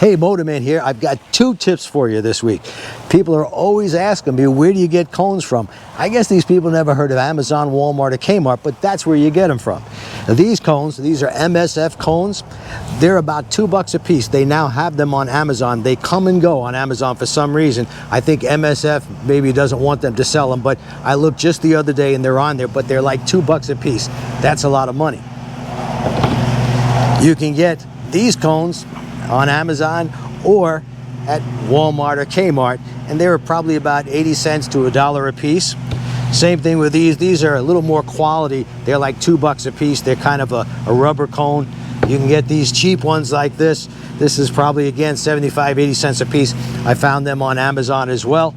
Hey, Motorman here. I've got 2 tips for you this week. People are always asking me, where do you get cones from? I guess these people never heard of Amazon, Walmart, or Kmart, but that's where you get them from. Now, these cones, these are MSF cones. They're about $2 a piece. They now have them on Amazon. They come and go on Amazon for some reason. I think MSF maybe doesn't want them to sell them, but I looked just the other day and they're on there, but they're like $2 a piece. That's a lot of money. You can get these cones on Amazon or at Walmart or Kmart, and they were probably about 80 cents to $1 a piece. Same thing with these. These are a little more quality. They're like $2 a piece. They're kind of a rubber cone. You can get these cheap ones like this. This is probably, again, 75, 80 cents a piece. I found them on Amazon as well.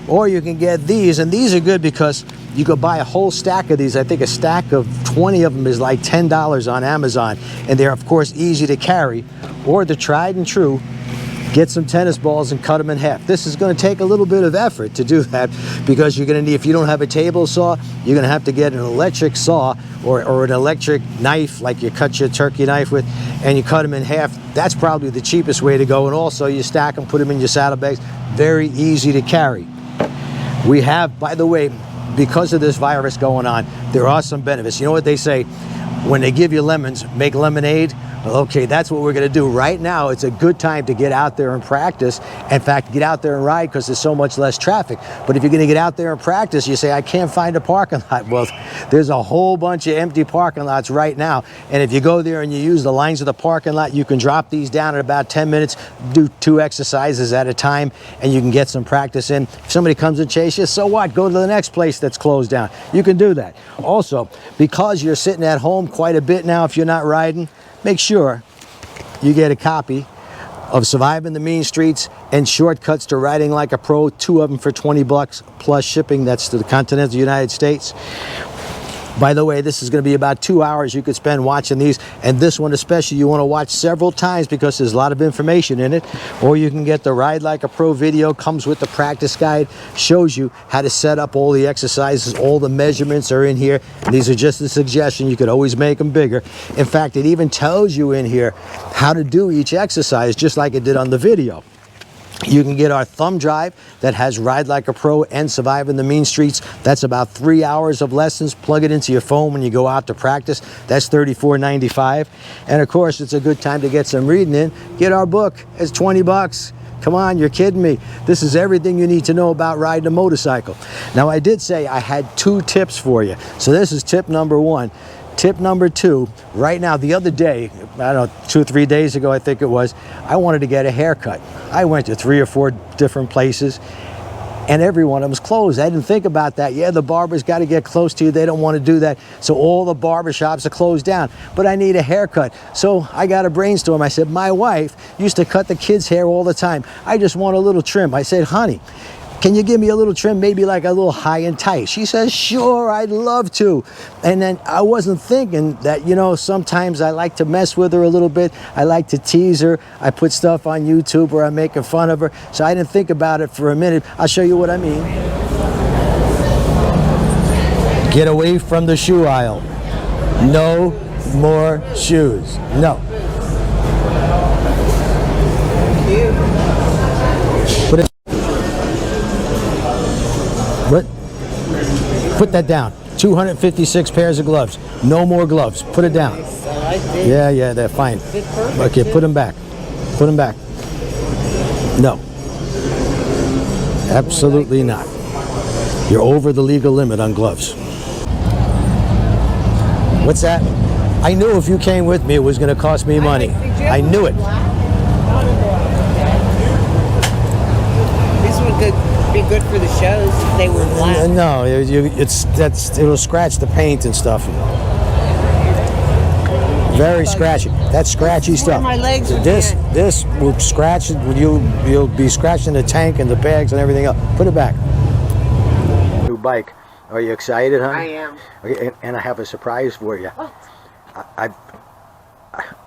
Or you can get these, and these are good because you could buy a whole stack of these. I think a stack of 20 of them is like $10 on Amazon, and they're of course easy to carry. Or the tried and true, get some tennis balls and cut them in half. This is going to take a little bit of effort to do that, because you're going to need, if you don't have a table saw, you're going to have to get an electric saw or an electric knife like you cut your turkey knife with, and you cut them in half. That's probably the cheapest way to go. And also you stack them, put them in your saddlebags. Very easy to carry. We have, by the way, because of this virus going on, there are some benefits. You know what they say? When they give you lemons, make lemonade. Well, okay, that's what we're going to do. Right now, it's a good time to get out there and practice. In fact, get out there and ride because there's so much less traffic. But if you're going to get out there and practice, you say, I can't find a parking lot. Well, there's a whole bunch of empty parking lots right now. And if you go there and you use the lines of the parking lot, you can drop these down in about 10 minutes, do 2 exercises at a time, and you can get some practice in. If somebody comes and chases you, so what? Go to the next place that's closed down. You can do that. Also, because you're sitting at home quite a bit now, if you're not riding, make sure you get a copy of Surviving the Mean Streets and Shortcuts to Riding Like a Pro, 2 of them for $20 plus shipping. That's to the continental United States. By the way, this is going to be about 2 hours you could spend watching these, and this one especially you want to watch several times because there's a lot of information in it. Or you can get the Ride Like a Pro video, comes with the practice guide, shows you how to set up all the exercises, all the measurements are in here. And these are just a suggestion, you could always make them bigger. In fact, it even tells you in here how to do each exercise just like it did on the video. You can get our thumb drive that has Ride Like a Pro and Surviving the Mean Streets. That's about 3 hours of lessons. Plug it into your phone when you go out to practice. That's $34.95. And of course, it's a good time to get some reading in. Get our book. It's $20. Come on, you're kidding me. This is everything you need to know about riding a motorcycle. Now, I did say I had 2 tips for you. So this is tip number 1. Tip number 2, right now, the other day, I don't know, 2 or 3 days ago, I think it was, I wanted to get a haircut. I went to 3 or 4 different places, and every one of them was closed. I didn't think about that. Yeah, the barber's got to get close to you. They don't want to do that. So all the barber shops are closed down. But I need a haircut. So I got a brainstorm. I said, my wife used to cut the kids' hair all the time. I just want a little trim. I said, honey, can you give me a little trim, maybe like a little high and tight? She says, sure, I'd love to. And then I wasn't thinking that, you know, sometimes I like to mess with her a little bit. I like to tease her. I put stuff on YouTube where I'm making fun of her. So I didn't think about it for a minute. I'll show you what I mean. Get away from the shoe aisle. No more shoes. No. Put it. What? Put that down. 256 pairs of gloves. No more gloves. Put it down. Yeah, they're fine. Okay, put them back. Put them back. No. Absolutely not. You're over the legal limit on gloves. What's that? I knew if you came with me, it was going to cost me money. I knew it. This would be good for the shows if they were black. No, it'll scratch the paint and stuff. Very scratchy. That's scratchy stuff. My legs This will scratch. You'll be scratching the tank and the bags and everything else. Put it back. New bike. Are you excited, huh? I am. Okay, and I have a surprise for you. Oh.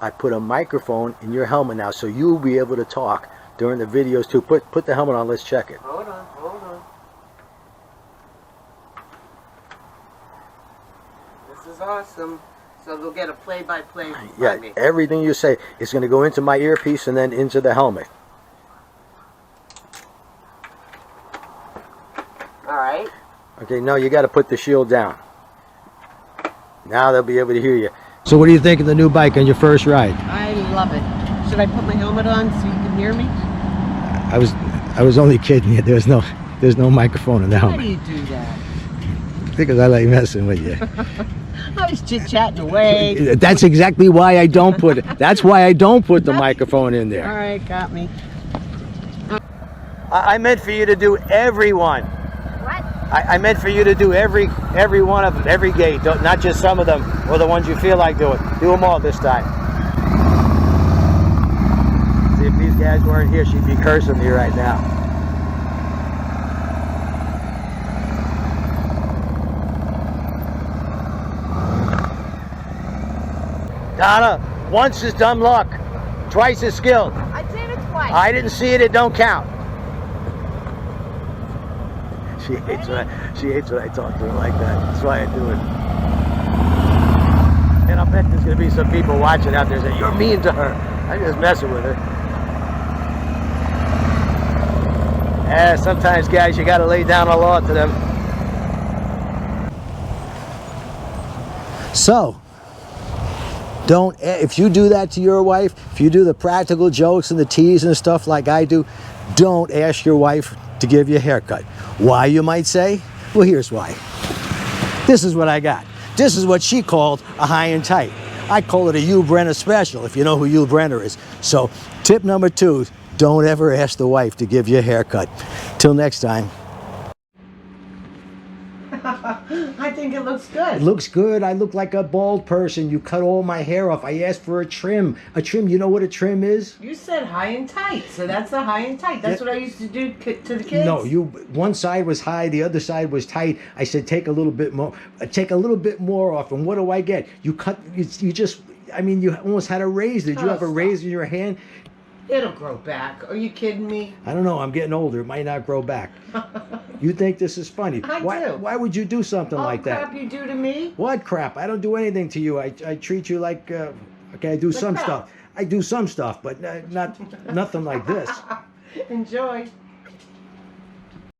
I put a microphone in your helmet now, so you'll be able to talk during the videos too. Put the helmet on. Let's check it. Hold on. This is awesome. So they'll get a play-by-play by Yeah, me. everything you say is going to go into my earpiece and then into the helmet. All right. Okay, no, you got to put the shield down. Now they'll be able to hear you. So what do you think of the new bike on your first ride? I love it. Should I put my helmet on so you can hear me? I was only kidding you. There's no microphone in the Why helmet. do you do that? Because I like messing with you. I was chit-chatting away. That's exactly why I don't put it. That's why I don't put the microphone in All there. right, got me. I meant for you to do every one. What? I meant for you to do every one of them, every gate, not just some of them or the ones you feel like doing. Do them all this time. See, if these guys weren't here, she'd be cursing me right now. Donna, once is dumb luck, twice is skill. I did it twice. I didn't see it, it don't count. She hates when I talk to her like that. That's why I do it. And I'll bet there's gonna be some people watching out there saying, you're mean to her. I'm just messing with her. Sometimes guys, you gotta lay down a law to them. So, if you do that to your wife, if you do the practical jokes and the tease and stuff like I do, don't ask your wife to give you a haircut. Why, you might say? Well, here's why. This is what I got. This is what she called a high and tight. I call it a Yul Brynner special, if you know who Yul Brynner is. So, tip number 2, don't ever ask the wife to give you a haircut. Till next time. I think it looks good. It looks good. I look like a bald person. You cut all my hair off. I asked for a trim. A trim, you know what a trim is? You said high and tight, so that's the high and tight. That's what I used to do to the kids. No, one side was high, the other side was tight. I said take a little bit more off. And what do I get? You almost had a razor. Did you have a razor in your hand? It'll grow back. Are you kidding me? I don't know. I'm getting older. It might not grow back. You think this is funny? I do. Why would you do something like that? Crap you do to me? What crap? I don't do anything to you. I treat you like okay. I do some crap. stuff. I do some stuff, but not nothing like this. Enjoy.